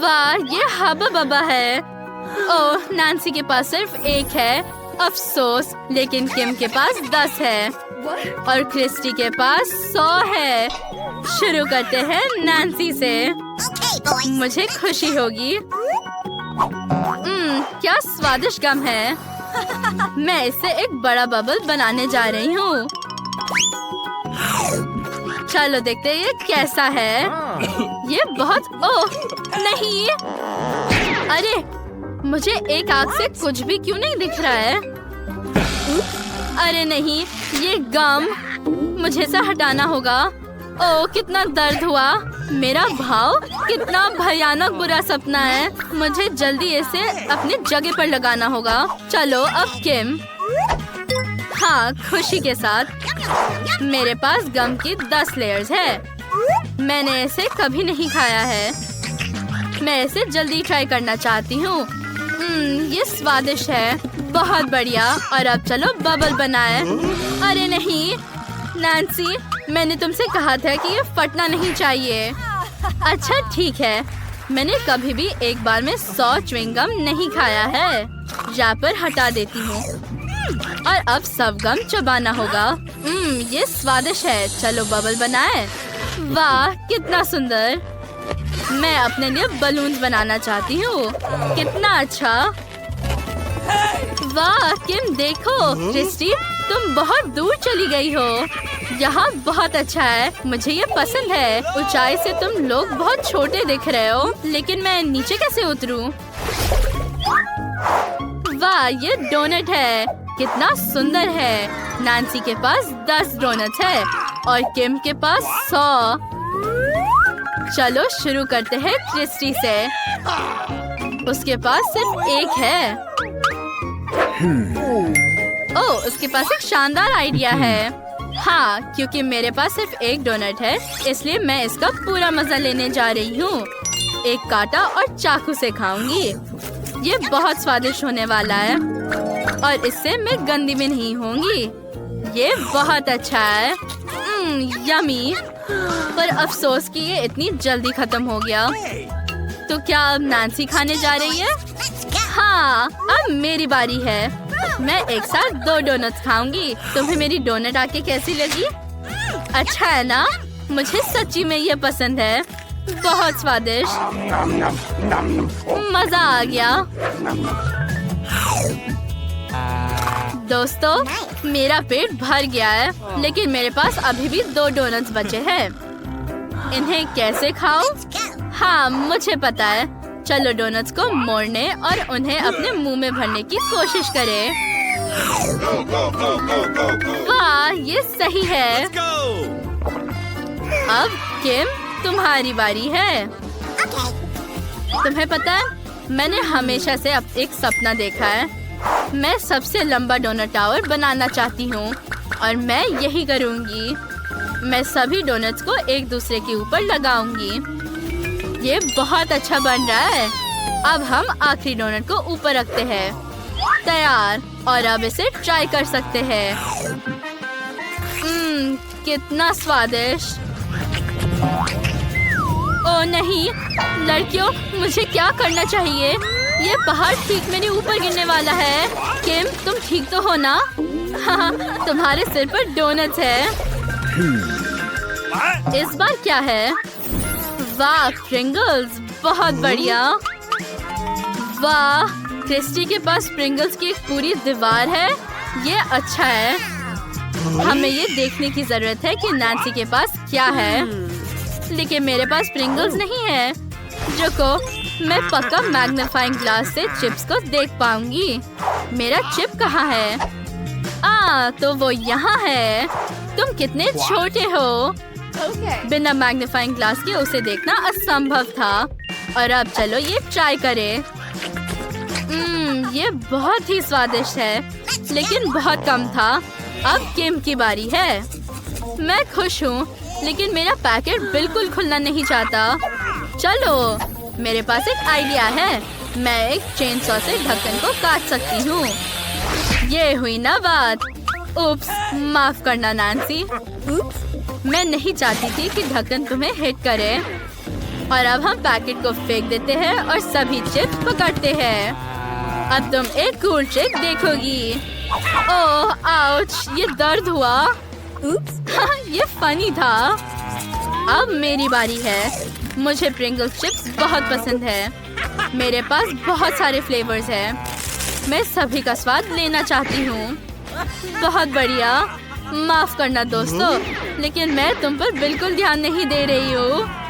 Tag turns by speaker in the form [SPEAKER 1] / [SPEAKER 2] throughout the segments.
[SPEAKER 1] वाह, ये हबा बबा है। ओह, नैन्सी के पास सिर्फ एक है। अफसोस, लेकिन किम के पास 10 है और क्रिस्टी के पास 100 है। शुरू करते हैं नैन्सी से। मुझे खुशी होगी। क्या स्वादिष्ट गम है। मैं इससे एक बड़ा बबल बनाने जा रही हूँ। चलो देखते हैं ये कैसा है। ये बहुत ओह नहीं, अरे मुझे एक आंख से कुछ भी क्यों नहीं दिख रहा है। अरे नहीं, ये गम मुझे इसे हटाना होगा। ओह कितना दर्द हुआ। मेरा भाव कितना भयानक बुरा सपना है। मुझे जल्दी इसे अपनी जगह पर लगाना होगा। चलो अब किम। हाँ, खुशी के साथ मेरे पास गम की 10 लेयर्स है। मैंने इसे कभी नहीं खाया है। मैं इसे जल्दी ट्राई करना चाहती हूँ। ये स्वादिष्ट है, बहुत बढ़िया। और अब चलो बबल बनाए। अरे नहीं नैन्सी, मैंने तुमसे कहा था कि ये फटना नहीं चाहिए। अच्छा ठीक है, मैंने कभी भी एक बार में 100 च्युइंगम नहीं खाया है। रैपर हटा देती हूँ और अब सब गम चबाना होगा। ये स्वादिष्ट है। चलो बबल बनाए। वाह कितना सुंदर। मैं अपने लिए बलून्स बनाना चाहती हूँ। कितना अच्छा। वाह किम देखो, क्रिस्टी तुम बहुत दूर चली गई हो। यहाँ बहुत अच्छा है, मुझे ये पसंद है। ऊंचाई से तुम लोग बहुत छोटे दिख रहे हो, लेकिन मैं नीचे कैसे उतरूं? वाह ये डोनट है, कितना सुंदर है। नैन्सी के पास 10 डोनट्स है और किम के पास 100। चलो शुरू करते हैं क्रिस्टी से। उसके पास सिर्फ एक है। ओह, उसके पास एक शानदार आइडिया है। हाँ, क्योंकि मेरे पास सिर्फ एक डोनट है, इसलिए मैं इसका पूरा मजा लेने जा रही हूँ। एक कांटा और चाकू से खाऊंगी। ये बहुत स्वादिष्ट होने वाला है और इससे मैं गंदी भी नहीं होंगी। ये बहुत अच्छा है। यमी। पर अफसोस कि ये इतनी जल्दी खत्म हो गया। तो क्या अब नैन्सी खाने जा रही है? हाँ, अब मेरी बारी है। मैं एक साथ 2 डोनट्स खाऊंगी। तुम्हें मेरी डोनट आके कैसी लगी? अच्छा है ना? मुझे सच्ची में ये पसंद है। बहुत स्वादिष्ट। मजा आ गया। दोस्तों, मेरा पेट भर गया है, लेकिन मेरे पास अभी भी 2 डोनट्स बचे हैं। इन्हें कैसे खाऊं? हाँ, मुझे पता है। चलो डोनट्स को मोड़ने और उन्हें अपने मुंह में भरने की कोशिश करें। वाह, ये सही है। अब किम, तुम्हारी बारी है। तुम्हें पता है, मैंने हमेशा से अब एक सपना देखा है। मैं सबसे लंबा डोनट टावर बनाना चाहती हूँ और मैं यही करूँगी। मैं सभी डोनट्स को एक दूसरे के ऊपर लगाऊंगी। ये बहुत अच्छा बन रहा है। अब हम आखिरी डोनट को ऊपर रखते हैं। तैयार। और अब इसे ट्राई कर सकते हैं। कितना स्वादिष्ट। ओह नहीं, लड़कियों, मुझे क्या करना चाहिए? ये पहाड़ ठीक मेरे ऊपर गिरने वाला है। किम, तुम ठीक तो हो ना? हाँ, तुम्हारे सिर पर डोनट्स है। इस बार क्या है? वाह प्रिंगल्स, बहुत बढ़िया। वाह, क्रिस्टी के पास प्रिंगल्स की एक पूरी दीवार है। ये अच्छा है। हमें ये देखने की जरूरत है कि नैन्सी के पास क्या है, लेकिन मेरे पास प्रिंगल्स नहीं है। रुको, मैं पक्का मैग्नीफाइंग ग्लास से चिप्स को देख पाऊंगी। मेरा चिप कहाँ है? तो वो यहाँ है। तुम कितने छोटे हो। बिना मैग्नीफाइंग ग्लास के उसे देखना असंभव था। और अब चलो ये ट्राई करें। ये बहुत ही स्वादिष्ट है, लेकिन बहुत कम था। अब किम की बारी है। मैं खुश हूँ, लेकिन मेरा पैकेट बिल्कुल खुलना नहीं चाहता। चलो, मेरे पास एक आइडिया है। मैं एक चेन सॉ से ढक्कन को काट सकती हूँ। ये हुई ना बात। उप्स, माफ करना नैन्सी। मैं नहीं चाहती थी कि ढक्कन तुम्हें हिट करे। और अब हम पैकेट को फेंक देते हैं और सभी चिप्स पकड़ते हैं। अब तुम एक कूल ट्रिक देखोगी। ओह आउच, ये दर्द हुआ। ये फनी था। अब मेरी बारी है। मुझे प्रिंगल्स चिप्स बहुत पसंद है। मेरे पास बहुत सारे फ्लेवर्स हैं। मैं सभी का स्वाद लेना चाहती हूँ। बहुत बढ़िया। माफ करना दोस्तों, लेकिन मैं तुम पर बिल्कुल ध्यान नहीं दे रही हूँ।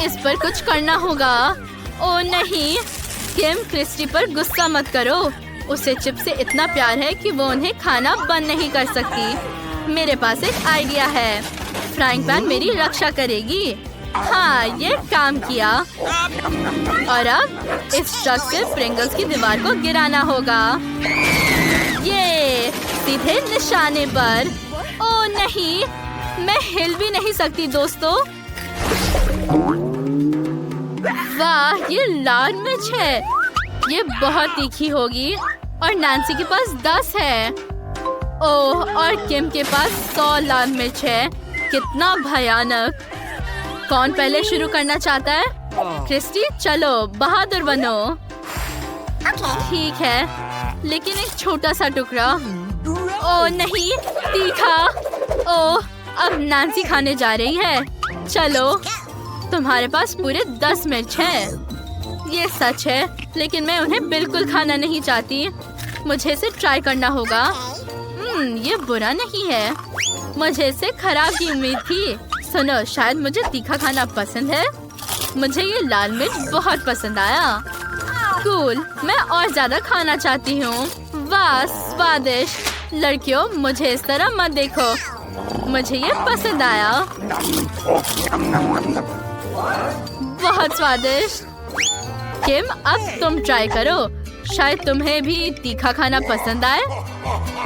[SPEAKER 1] इस पर कुछ करना होगा। ओह नहीं, किम क्रिस्टी पर गुस्सा मत करो। उसे चिप्स से इतना प्यार है कि वो उन्हें खाना बंद नहीं कर सकती। मेरे पास एक आइडिया है। फ्राइंग पैन मेरी रक्षा करेगी। हाँ, ये काम किया। और अब इस ट्रक से प्रिंगल्स की दीवार को गिराना होगा। ये सीधे निशाने पर। ओह नहीं, मैं हिल भी नहीं सकती दोस्तों। वाह, ये लाल मिर्च है। ये बहुत तीखी होगी और नैन्सी के पास 10 है। ओह, और किम के पास 100 लाल मिर्च है। कितना भयानक। कौन पहले शुरू करना चाहता है? क्रिस्टी, चलो बहादुर बनो। ठीक है, लेकिन एक छोटा सा टुकड़ा। ओह नहीं, तीखा। ओह, अब नैन्सी खाने जा रही है। चलो, तुम्हारे पास पूरे 10 मिर्च है। ये सच है, लेकिन मैं उन्हें बिल्कुल खाना नहीं चाहती। मुझे इसे ट्राई करना होगा। ये बुरा नहीं है। मुझे इससे खराब की उम्मीद थी। सुनो, शायद मुझे तीखा खाना पसंद है। मुझे ये लाल मिर्च बहुत पसंद आया। कूल, मैं और ज्यादा खाना चाहती हूँ। वाह, स्वादिष्ट। लड़कियों, मुझे इस तरह मत देखो। मुझे ये पसंद आया। बहुत स्वादिष्ट। किम, अब तुम ट्राई करो। शायद तुम्हें भी तीखा खाना पसंद आए।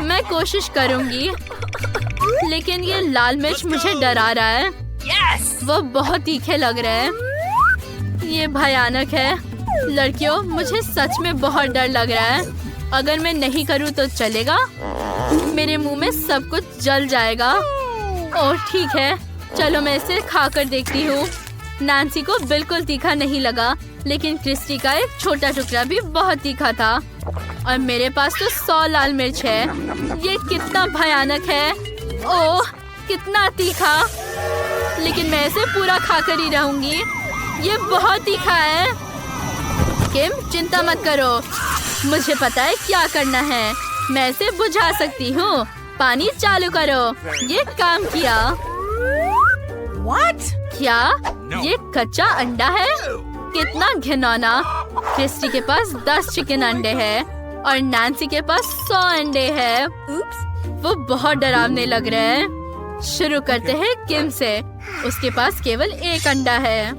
[SPEAKER 1] मैं कोशिश करूंगी, लेकिन ये लाल मिर्च मुझे डरा रहा है। वो बहुत तीखे लग रहे हैं। ये भयानक है। लड़कियों, मुझे सच में बहुत डर लग रहा है। अगर मैं नहीं करूँ तो चलेगा? मेरे मुंह में सब कुछ जल जाएगा। ओह ठीक है, चलो मैं इसे खाकर देखती हूँ। नैन्सी को बिल्कुल तीखा नहीं लगा, लेकिन क्रिस्टी का एक छोटा टुकड़ा भी बहुत तीखा था। और मेरे पास तो 100 लाल मिर्च है। ये कितना भयानक है। ओह, कितना तीखा। लेकिन मैं इसे पूरा खाकर ही रहूंगी। ये बहुत तीखा है। किम, चिंता मत करो। मुझे पता है क्या करना है। मैं इसे बुझा सकती हूँ। पानी चालू करो। ये काम किया।
[SPEAKER 2] What?
[SPEAKER 1] क्या ये कच्चा अंडा है? कितना घिनौना। क्रिस्टी के पास 10 चिकन अंडे हैं और नैन्सी के पास 100 अंडे हैं। वो बहुत डरावने लग रहे हैं। शुरू करते हैं किम से। उसके पास केवल 1 अंडा है।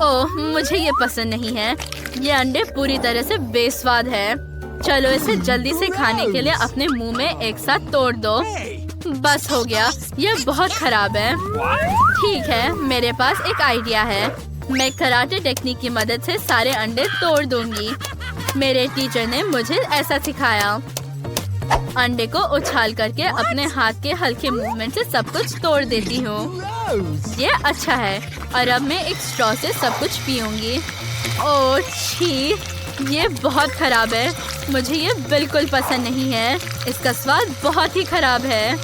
[SPEAKER 1] ओह, मुझे ये पसंद नहीं है। ये अंडे पूरी तरह से बेस्वाद है। चलो इसे जल्दी से खाने के लिए अपने मुंह में एक साथ तोड़ दो। बस हो गया। ये बहुत खराब है। ठीक है, मेरे पास एक आइडिया है। मैं कराटे टेक्निक की मदद से सारे अंडे तोड़ दूंगी। मेरे टीचर ने मुझे ऐसा सिखाया। अंडे को उछाल करके अपने हाथ के हल्के मूवमेंट से सब कुछ तोड़ देती हूँ। ये अच्छा है। और अब मैं एक स्ट्रॉ से सब कुछ पीऊंगी। ओह छी, ये बहुत खराब है। मुझे ये बिल्कुल पसंद नहीं है। इसका स्वाद बहुत ही खराब है।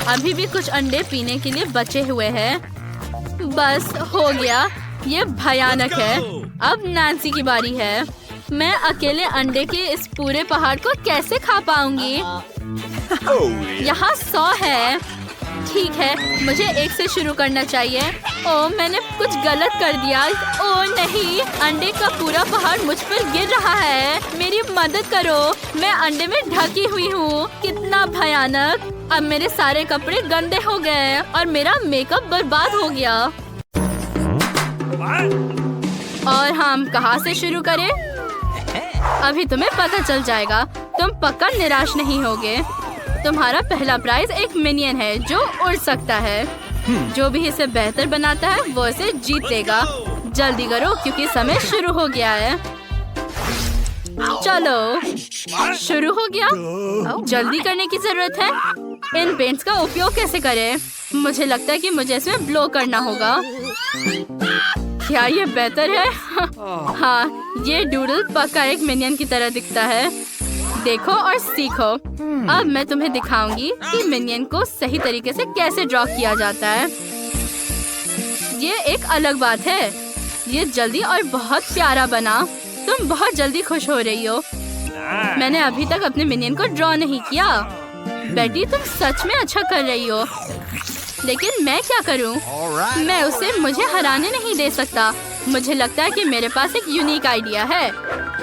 [SPEAKER 1] अभी भी कुछ अंडे पीने के लिए बचे हुए हैं। बस हो गया। ये भयानक है। अब नैन्सी की बारी है। मैं अकेले अंडे के इस पूरे पहाड़ को कैसे खा पाऊंगी? यहाँ 100 है। ठीक है, मुझे 1 से शुरू करना चाहिए। ओह, मैंने कुछ गलत कर दिया। ओह नहीं, अंडे का पूरा पहाड़ मुझ पर गिर रहा है। मेरी मदद करो। मैं अंडे में ढकी हुई हूँ। कितना भयानक। अब मेरे सारे कपड़े गंदे हो गए और मेरा मेकअप बर्बाद हो गया। और हम कहाँ से शुरू करें? अभी तुम्हें पता चल जाएगा। तुम पक्का निराश नहीं होगे। तुम्हारा पहला प्राइज एक मिनियन है जो उड़ सकता है। जो भी इसे बेहतर बनाता है वो इसे जीत लेगा। जल्दी करो क्योंकि समय शुरू हो गया है। चलो, शुरू हो गया। जल्दी करने की जरूरत है। इन पेंट्स का उपयोग कैसे करें? मुझे लगता है कि मुझे इसमें ब्लो करना होगा। क्या ये बेहतर है? हाँ, ये डूडल पक्का एक मिनियन की तरह दिखता है। देखो और सीखो। अब मैं तुम्हें दिखाऊंगी कि मिनियन को सही तरीके से कैसे ड्रॉ किया जाता है। ये एक अलग बात है। ये जल्दी और बहुत प्यारा बना। तुम बहुत जल्दी खुश हो रही हो। मैंने अभी तक अपने मिनियन को ड्रॉ नहीं किया। बेटी, तुम सच में अच्छा कर रही हो, लेकिन मैं क्या करूं? मैं उसे मुझे हराने नहीं दे सकता। मुझे लगता है कि मेरे पास एक यूनिक आइडिया है।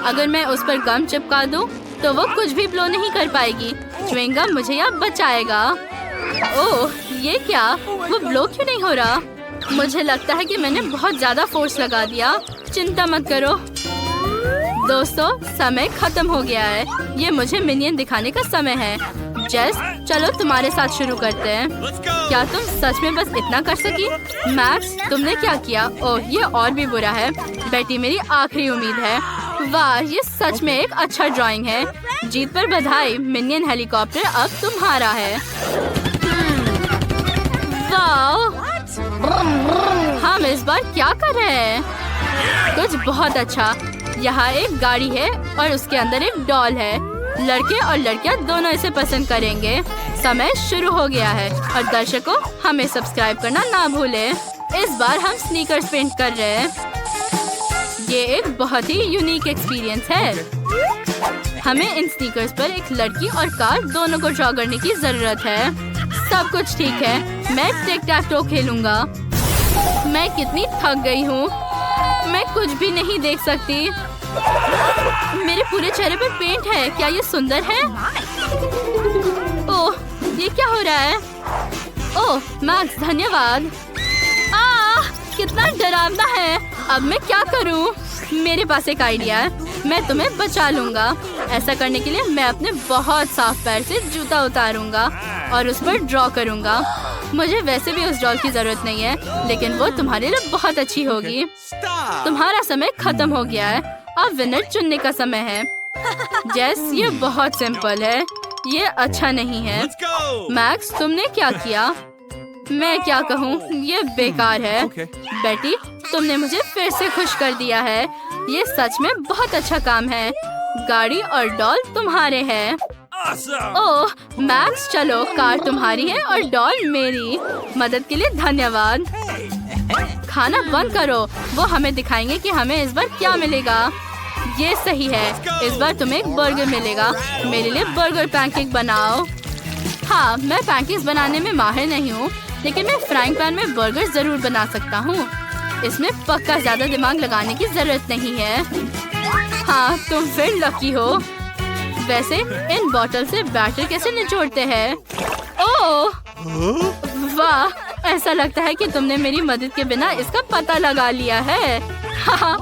[SPEAKER 1] अगर मैं उस पर गम चिपका दूं, तो वो कुछ भी ब्लो नहीं कर पाएगी। च्युइंग गम मुझे यहाँ बचाएगा। ओह, ये क्या? वो ब्लो क्यों नहीं हो रहा? मुझे लगता है कि मैंने बहुत ज्यादा फोर्स लगा दिया। चिंता मत करो दोस्तों, समय खत्म हो गया है। ये मुझे मिनियन दिखाने का समय है। जेस, चलो तुम्हारे साथ शुरू करते हैं। क्या तुम सच में बस इतना कर सकी? मैक्स, तुमने क्या किया? ओह, ये और भी बुरा है। बेटी मेरी आखिरी उम्मीद है। वाह, ये सच में एक अच्छा ड्राइंग है। जीत पर बधाई। मिनियन हेलीकॉप्टर अब तुम्हारा है। वाह, हम इस बार क्या कर रहे हैं? कुछ बहुत अच्छा। यहाँ एक गाड़ी है और उसके अंदर एक डॉल है। लड़के और लड़कियाँ दोनों इसे पसंद करेंगे। समय शुरू हो गया है और दर्शकों, हमें सब्सक्राइब करना ना भूलें। इस बार हम स्नीकर्स पेंट कर रहे हैं। ये एक बहुत ही यूनिक एक्सपीरियंस है। हमें इन स्नीकर्स पर एक लड़की और कार दोनों को ड्रॉ करने की जरूरत है। सब कुछ ठीक है। मैं टिक टैक टो खेलूंगा। मैं कितनी थक गई हूँ। मैं कुछ भी नहीं देख सकती। मेरे पूरे चेहरे पर पेंट है। क्या ये सुंदर है? ओह, ये क्या हो रहा है? ओह मैक्स, धन्यवाद। कितना डरावना है। अब मैं क्या करूं? मेरे पास एक आइडिया है। मैं तुम्हें बचा लूंगा। ऐसा करने के लिए मैं अपने बहुत साफ पैर से जूता उतारूंगा और उस पर ड्रॉ करूंगा। मुझे वैसे भी उस डॉल की जरूरत नहीं है, लेकिन वो तुम्हारे लिए बहुत अच्छी होगी। तुम्हारा समय खत्म हो गया है। अब विनर चुनने का समय है। जेस, ये बहुत सिंपल है। ये अच्छा नहीं है। मैक्स, तुमने क्या किया? मैं क्या कहूँ, ये बेकार है। बेटी, तुमने मुझे फिर से खुश कर दिया है। ये सच में बहुत अच्छा काम है। गाड़ी और डॉल तुम्हारे हैं। ओह मैक्स, चलो, कार तुम्हारी है और डॉल मेरी। मदद के लिए धन्यवाद। खाना बंद करो। वो हमें दिखाएंगे कि हमें इस बार क्या मिलेगा। ये सही है। इस बार तुम्हें एक बर्गर मिलेगा। मेरे लिए बर्गर पैनकेक बनाओ। हाँ, मैं पैनकेक्स बनाने में माहिर नहीं हूँ, लेकिन मैं फ्राइंग पैन में बर्गर जरूर बना सकता हूँ। इसमें पक्का ज्यादा दिमाग लगाने की जरूरत नहीं है। हाँ, तुम फिर लकी हो। वैसे इन बॉटल से बैटर कैसे निचोड़ते हैं? ओह वाह, ऐसा लगता है कि तुमने मेरी मदद के बिना इसका पता लगा लिया है। हाँ,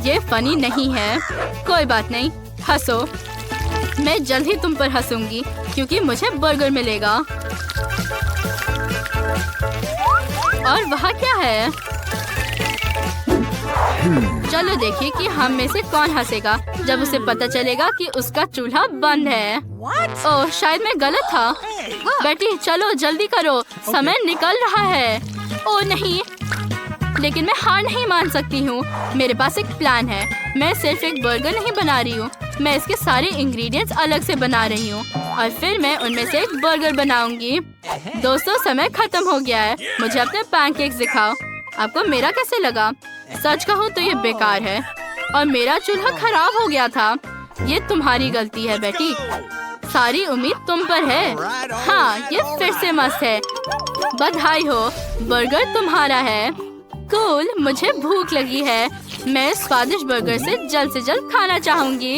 [SPEAKER 1] ये फनी नहीं है। कोई बात नहीं, हंसो। मैं जल्द ही तुम पर हंसूंगी क्योंकि मुझे बर्गर मिलेगा। और वहाँ क्या है? चलो देखिए कि हम में से कौन हंसेगा जब उसे पता चलेगा कि उसका चूल्हा बंद है। ओह, शायद मैं गलत था। बेटी, चलो जल्दी करो, समय निकल रहा है। ओह नहीं, लेकिन मैं हार नहीं मान सकती हूँ। मेरे पास एक प्लान है। मैं सिर्फ एक बर्गर नहीं बना रही हूँ, मैं इसके सारे इंग्रेडिएंट्स अलग से बना रही हूँ और फिर मैं उनमें से एक बर्गर बनाऊंगी। दोस्तों, समय खत्म हो गया है। मुझे अपने पैनकेक्स दिखाओ। आपको मेरा कैसे लगा? सच कहूँ तो ये बेकार है और मेरा चूल्हा खराब हो गया था। ये तुम्हारी गलती है बेटी। सारी उम्मीद तुम पर है। हाँ, ये फिर से मस्त है। बधाई हो, बर्गर तुम्हारा है। कूल, मुझे भूख लगी है। मैं इस स्वादिष्ट बर्गर से जल्द खाना चाहूंगी।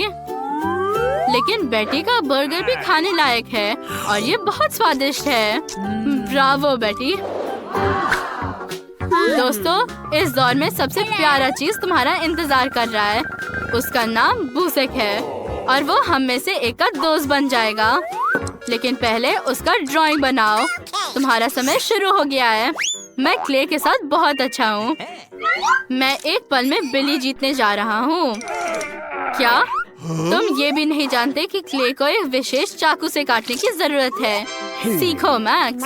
[SPEAKER 1] लेकिन बेटी का बर्गर भी खाने लायक है और ये बहुत स्वादिष्ट है। ब्रावो बेटी। दोस्तों, इस दौर में सबसे प्यारा चीज तुम्हारा इंतजार कर रहा है। उसका नाम बूसेक है और वो हम में से एक का दोस्त बन जाएगा। लेकिन पहले उसका ड्राइंग बनाओ। तुम्हारा समय शुरू हो गया है। मैं क्ले के साथ बहुत अच्छा हूँ। मैं एक पल में बिली जीतने जा रहा हूँ। क्या तुम ये भी नहीं जानते कि क्ले को एक विशेष चाकू से काटने की जरूरत है? सीखो मैक्स।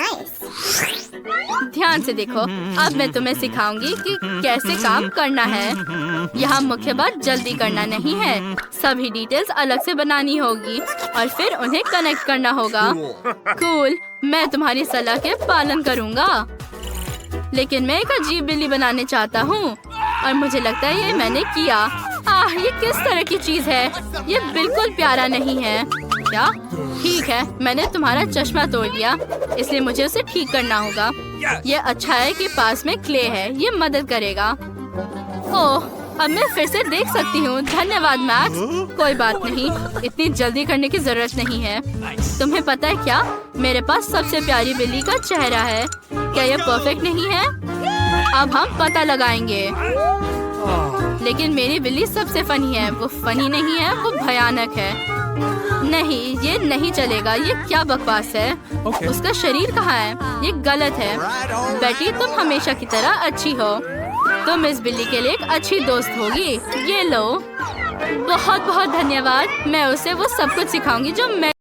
[SPEAKER 1] ध्यान से देखो, अब मैं तुम्हें सिखाऊंगी कि कैसे काम करना है। यहाँ मुख्य बात जल्दी करना नहीं है, सभी डिटेल्स अलग से बनानी होगी और फिर उन्हें कनेक्ट करना होगा। कूल, मैं तुम्हारी सलाह के पालन करूँगा, लेकिन मैं एक अजीब बिल्ली बनाने चाहता हूँ और मुझे लगता है ये मैंने किया। ये किस तरह की चीज है? ये बिल्कुल प्यारा नहीं है। क्या? ठीक है, मैंने तुम्हारा चश्मा तोड़ दिया, इसलिए मुझे उसे ठीक करना होगा। ये अच्छा है कि पास में क्ले है, ये मदद करेगा। ओह, अब मैं फिर से देख सकती हूँ। धन्यवाद मैक्स। कोई बात नहीं, इतनी जल्दी करने की जरूरत नहीं है। तुम्हें पता है क्या, मेरे पास सबसे प्यारी बिल्ली का चेहरा है। क्या ये परफेक्ट नहीं है? अब हम पता लगाएंगे। लेकिन मेरी बिल्ली सबसे फनी है। वो फनी नहीं है, वो भयानक है। नहीं, ये नहीं चलेगा। ये क्या बकवास है? उसका शरीर कहाँ है? ये गलत है। बेटी, तुम हमेशा की तरह अच्छी हो। तुम इस बिल्ली के लिए एक अच्छी दोस्त होगी। ये लो। बहुत बहुत धन्यवाद। मैं उसे वो सब कुछ सिखाऊंगी जो मैं